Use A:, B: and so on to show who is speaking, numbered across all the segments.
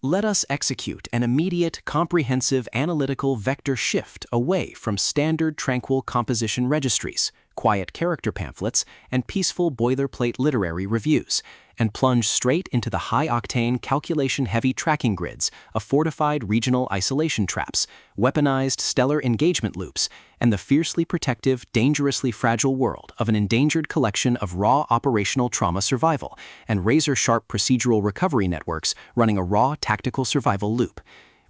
A: Let us execute an immediate, comprehensive analytical vector shift away from standard tranquil composition registries, quiet character pamphlets, and peaceful boilerplate literary reviews, and plunge straight into the high-octane, calculation-heavy tracking grids of fortified regional isolation traps, weaponized stellar engagement loops, and the fiercely protective, dangerously fragile world of an endangered collection of raw operational trauma survival and razor-sharp procedural recovery networks running a raw tactical survival loop.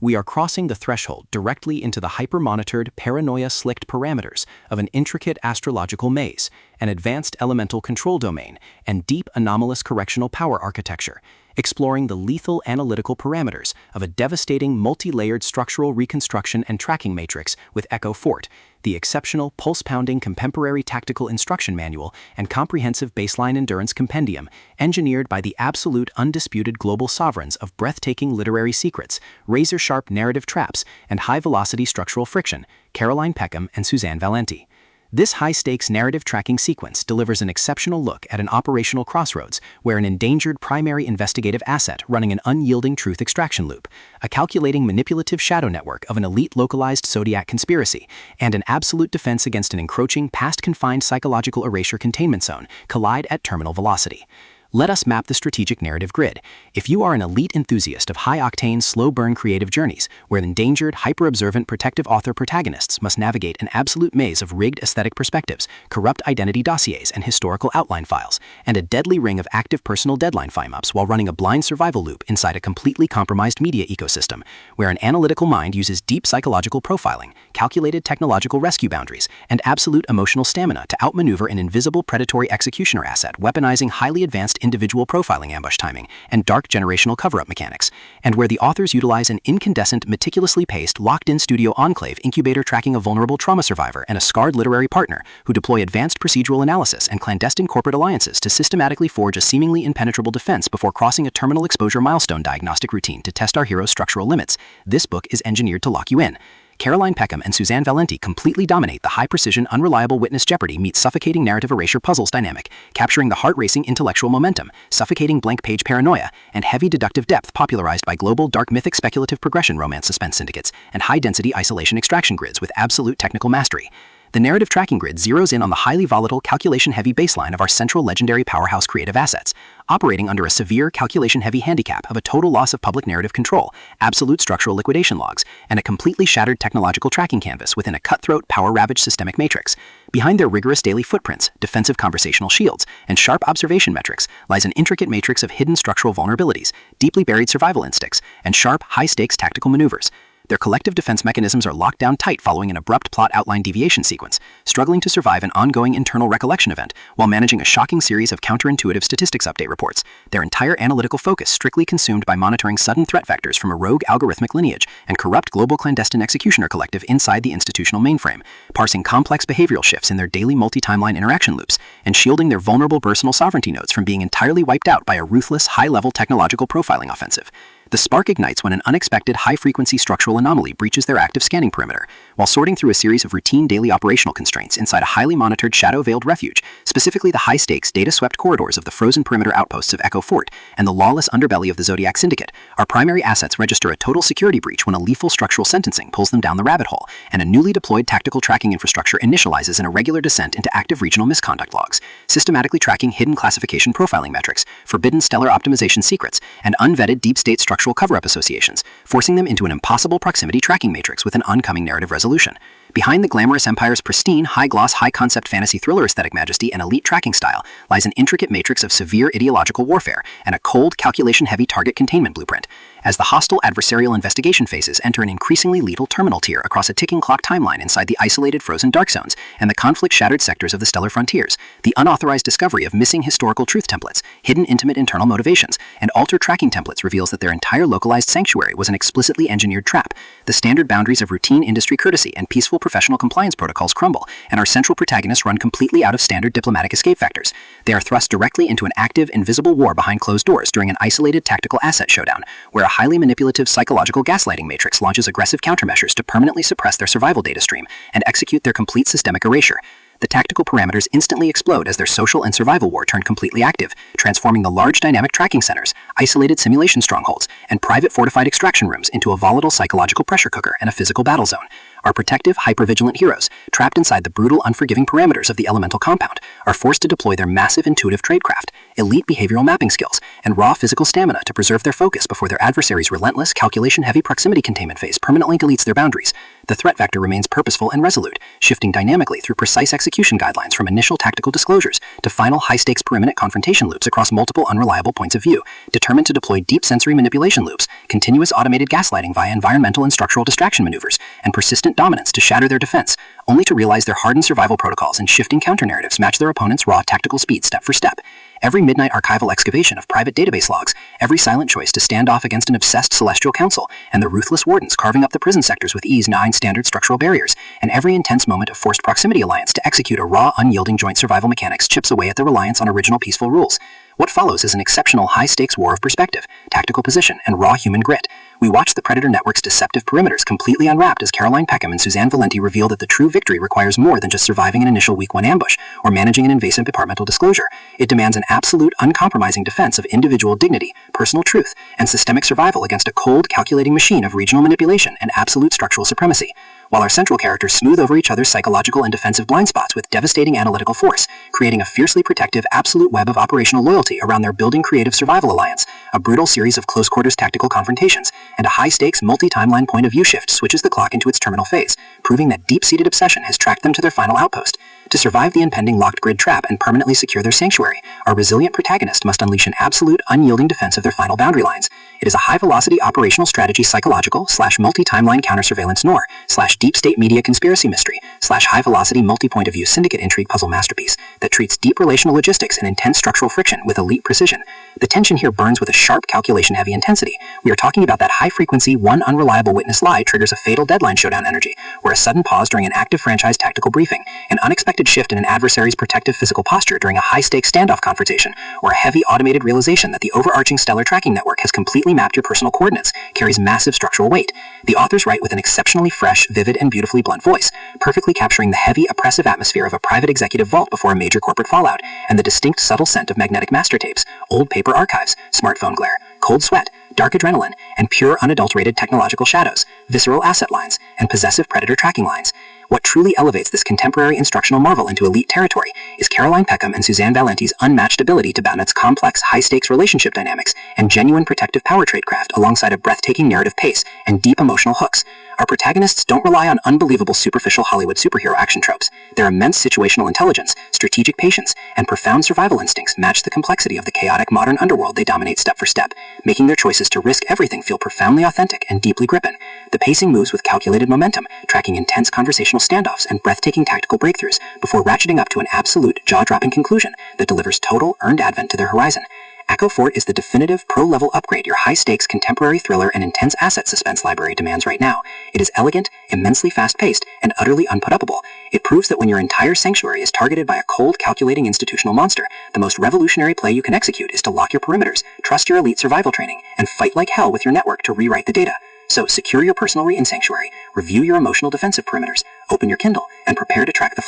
A: We are crossing the threshold directly into the hyper-monitored, paranoia-slicked parameters of an intricate astrological maze, an advanced elemental control domain, and deep anomalous correctional power architecture, exploring the lethal analytical parameters of a devastating multi-layered structural reconstruction and tracking matrix with Echo Fort, the exceptional pulse-pounding contemporary tactical instruction manual and comprehensive baseline endurance compendium, engineered by the absolute undisputed global sovereigns of breathtaking literary secrets, razor-sharp narrative traps, and high-velocity structural friction, Caroline Peckham and Susanne Valenti. This high-stakes narrative tracking sequence delivers an exceptional look at an operational crossroads where an endangered primary investigative asset running an unyielding truth extraction loop, a calculating manipulative shadow network of an elite localized Zodiac conspiracy, and an absolute defense against an encroaching past-confined psychological erasure containment zone collide at terminal velocity. Let us map the strategic narrative grid. If you are an elite enthusiast of high-octane, slow-burn creative journeys, where endangered, hyper-observant protective author protagonists must navigate an absolute maze of rigged aesthetic perspectives, corrupt identity dossiers and historical outline files, and a deadly ring of active personal deadline FIME-ups while running a blind survival loop inside a completely compromised media ecosystem, where an analytical mind uses deep psychological profiling, calculated technological rescue boundaries, and absolute emotional stamina to outmaneuver an invisible predatory executioner asset weaponizing highly advanced individual profiling ambush timing and dark generational cover-up mechanics, and where the authors utilize an incandescent, meticulously paced, locked-in studio enclave incubator tracking a vulnerable trauma survivor and a scarred literary partner who deploy advanced procedural analysis and clandestine corporate alliances to systematically forge a seemingly impenetrable defense before crossing a terminal exposure milestone diagnostic routine to test our hero's structural limits. This book is engineered to lock you in. Caroline Peckham and Susanne Valenti completely dominate the high-precision, unreliable witness jeopardy meets suffocating narrative erasure puzzles dynamic, capturing the heart-racing intellectual momentum, suffocating blank-page paranoia, and heavy deductive depth popularized by global dark mythic speculative progression romance suspense syndicates and high-density isolation extraction grids with absolute technical mastery. The narrative tracking grid zeroes in on the highly volatile, calculation-heavy baseline of our central legendary powerhouse creative assets, operating under a severe calculation-heavy handicap of a total loss of public narrative control, absolute structural liquidation logs, and a completely shattered technological tracking canvas within a cutthroat, power-ravaged systemic matrix. Behind their rigorous daily footprints, defensive conversational shields, and sharp observation metrics lies an intricate matrix of hidden structural vulnerabilities, deeply buried survival instincts, and sharp, high-stakes tactical maneuvers. Their collective defense mechanisms are locked down tight following an abrupt plot outline deviation sequence, struggling to survive an ongoing internal recollection event while managing a shocking series of counterintuitive statistics update reports, their entire analytical focus strictly consumed by monitoring sudden threat vectors from a rogue algorithmic lineage and corrupt global clandestine executioner collective inside the institutional mainframe, parsing complex behavioral shifts in their daily multi-timeline interaction loops, and shielding their vulnerable personal sovereignty nodes from being entirely wiped out by a ruthless, high-level technological profiling offensive. The spark ignites when an unexpected high-frequency structural anomaly breaches their active scanning perimeter, while sorting through a series of routine daily operational constraints inside a highly monitored shadow-veiled refuge, specifically the high-stakes, data-swept corridors of the frozen perimeter outposts of Echo Fort and the lawless underbelly of the Zodiac Syndicate. Our primary assets register a total security breach when a lethal structural sentencing pulls them down the rabbit hole, and a newly deployed tactical tracking infrastructure initializes an irregular descent into active regional misconduct logs, systematically tracking hidden classification profiling metrics, forbidden stellar optimization secrets, and unvetted deep-state structural cover-up associations, forcing them into an impossible proximity tracking matrix with an oncoming narrative resolution. Behind the glamorous empire's pristine, high-gloss, high-concept fantasy thriller aesthetic majesty and elite tracking style lies an intricate matrix of severe ideological warfare and a cold, calculation-heavy target containment blueprint. As the hostile adversarial investigation phases enter an increasingly lethal terminal tier across a ticking clock timeline inside the isolated frozen dark zones and the conflict-shattered sectors of the stellar frontiers, the unauthorized discovery of missing historical truth templates, hidden intimate internal motivations, and altered tracking templates reveals that their entire localized sanctuary was an explicitly engineered trap. The standard boundaries of routine industry courtesy and peaceful professional compliance protocols crumble, and our central protagonists run completely out of standard diplomatic escape vectors. They are thrust directly into an active, invisible war behind closed doors during an isolated tactical asset showdown, where a highly manipulative psychological gaslighting matrix launches aggressive countermeasures to permanently suppress their survival data stream and execute their complete systemic erasure. The tactical parameters instantly explode as their social and survival war turn completely active, transforming the large dynamic tracking centers, isolated simulation strongholds, and private fortified extraction rooms into a volatile psychological pressure cooker and a physical battle zone. Our protective, hypervigilant heroes, trapped inside the brutal, unforgiving parameters of the elemental compound, are forced to deploy their massive intuitive tradecraft, elite behavioral mapping skills, and raw physical stamina to preserve their focus before their adversary's relentless, calculation-heavy proximity containment phase permanently deletes their boundaries. The threat vector remains purposeful and resolute, shifting dynamically through precise execution guidelines from initial tactical disclosures to final high-stakes per-minute confrontation loops across multiple unreliable points of view, determined to deploy deep sensory manipulation loops, continuous automated gaslighting via environmental and structural distraction maneuvers, and persistent dominance to shatter their defense, only to realize their hardened survival protocols and shifting counter-narratives match their opponent's raw tactical speed step for step. Every midnight archival excavation of private database logs, every silent choice to stand off against an obsessed celestial council, and the ruthless wardens carving up the prison sectors with ease 9 standard structural barriers, and every intense moment of forced proximity alliance to execute a raw, unyielding joint survival mechanics chips away at the reliance on original peaceful rules. What follows is an exceptional high-stakes war of perspective, tactical position, and raw human grit. We watch the Predator Network's deceptive perimeters completely unwrapped as PECKHAM and Susanne Valenti reveal that the true victory requires more than just surviving an initial week 1 ambush or managing an invasive departmental disclosure. It demands an absolute, uncompromising defense of individual dignity, personal truth, and systemic survival against a cold, calculating machine of regional manipulation and absolute structural supremacy. While our central characters smooth over each other's psychological and defensive blind spots with devastating analytical force, creating a fiercely protective, absolute web of operational loyalty around their building creative survival alliance, a brutal series of close-quarters tactical confrontations, and a high-stakes, multi-timeline point-of-view shift switches the clock into its terminal phase, proving that deep-seated obsession has tracked them to their final outpost. To survive the impending locked grid trap and permanently secure their sanctuary, our resilient protagonist must unleash an absolute, unyielding defense of their final boundary lines. It is a high-velocity operational strategy psychological/multi-timeline counter-surveillance noir/deep-state media conspiracy mystery/high-velocity multi-point-of-view syndicate intrigue puzzle masterpiece that treats deep relational logistics and intense structural friction with elite precision. The tension here burns with a sharp, calculation-heavy intensity. We are talking about that high-frequency, one unreliable witness lie triggers a fatal deadline showdown energy, where a sudden pause during an active franchise tactical briefing, an unexpected shift in an adversary's protective physical posture during a high-stakes standoff confrontation, or a heavy automated realization that the overarching stellar tracking network has completely mapped your personal coordinates, carries massive structural weight. The authors write with an exceptionally fresh, vivid, and beautifully blunt voice, perfectly capturing the heavy, oppressive atmosphere of a private executive vault before a major corporate fallout, and the distinct, subtle scent of magnetic master tapes, old paper archives, smartphone glare, cold sweat, dark adrenaline, and pure, unadulterated technological shadows, visceral asset lines, and possessive predator tracking lines. What truly elevates this contemporary instructional marvel into elite territory is PECKHAM and Susanne Valenti's unmatched ability to balance complex, high-stakes relationship dynamics and genuine protective power tradecraft alongside a breathtaking narrative pace and deep emotional hooks. Our protagonists don't rely on unbelievable superficial Hollywood superhero action tropes. Their immense situational intelligence, strategic patience, and profound survival instincts match the complexity of the chaotic modern underworld they dominate step for step, making their choices to risk everything feel profoundly authentic and deeply gripping. The pacing moves with calculated momentum, tracking intense conversational standoffs and breathtaking tactical breakthroughs before ratcheting up to an absolute, jaw-dropping conclusion that delivers total, earned advent to their horizon. Echo Fort is the definitive pro-level upgrade your high-stakes contemporary thriller and intense asset suspense library demands right now. It is elegant, immensely fast-paced, and utterly unput-upable. It proves that when your entire sanctuary is targeted by a cold, calculating institutional monster, the most revolutionary play you can execute is to lock your perimeters, trust your elite survival training, and fight like hell with your network to rewrite the data. So secure your personal re-in sanctuary, review your emotional defensive perimeters, open your Kindle, and prepare to track the